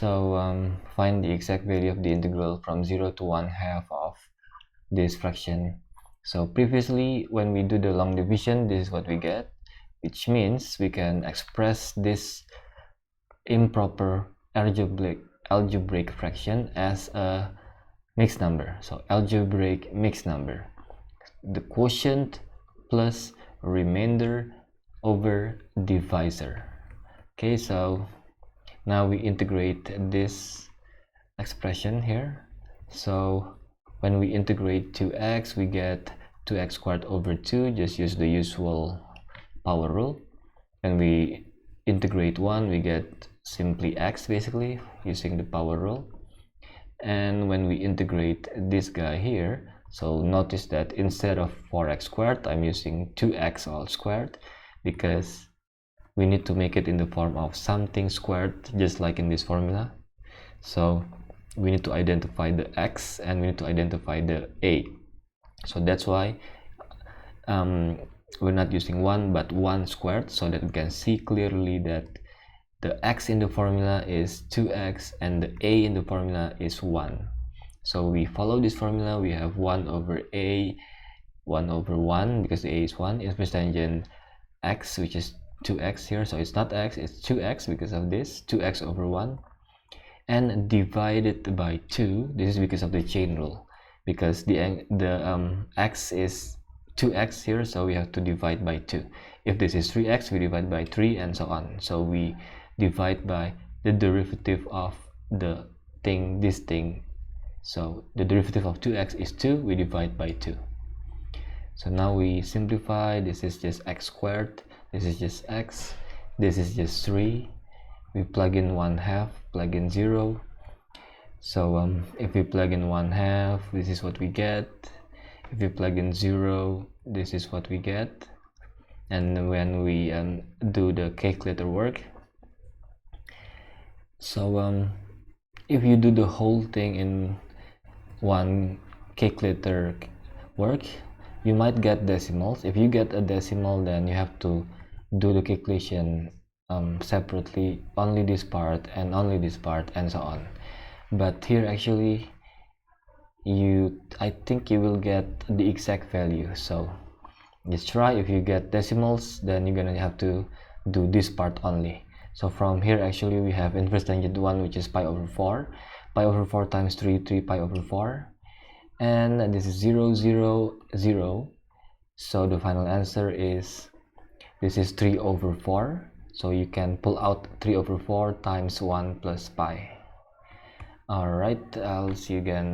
So find the exact value of the integral from 0 to 1/2 of this fraction. So previously, when we do the long division, this is what we get, which means we can express this improper algebraic fraction as a mixed number. So algebraic mixed number, the quotient plus remainder over divisor. Okay, so now we integrate this expression here. So when we integrate 2x, we get 2x squared over 2. Just use the usual power rule. When we integrate 1, we get simply x, basically using the power rule. And when we integrate this guy here, so notice that instead of 4x squared, I'm using 2x all squared, because we need to make it in the form of something squared, just like in this formula. So we need to identify the x and we need to identify the a. So that's why we're not using 1 but 1 squared, so that we can see clearly that the x in the formula is 2x and the a in the formula is 1. So we follow this formula. We have 1 over a, 1 over 1, because the a is 1, inverse tangent x, which is 2x here, so it's not x, it's 2x because of this, 2x over 1, and divided by 2. This is because of the chain rule, because the x is 2x here, so we have to divide by 2. If this is 3x, we divide by 3, and so on. So we divide by the derivative of the thing, this thing. So the derivative of 2x is 2, we divide by 2. So now we simplify. This is just x squared, this is just x, this is just 3. We plug in 1/2, plug in 0. So if we plug in 1/2, this is what we get. If we plug in 0, this is what we get. And when we do the calculator work, so if you do the whole thing in one calculator work, you might get decimals. If you get a decimal, then you have to do the calculation separately, only this part and only this part, and so on. But here actually I think you will get the exact value. So just try. If you get decimals, then you're gonna have to do this part only. So from here actually we have inverse tangent 1, which is pi over 4. Pi over 4 times 3, 3 pi over 4. And this is 0, 0, 0. So the final answer is, this is 3 over 4. So you can pull out 3 over 4 times 1 plus pi. Alright, I'll see you again.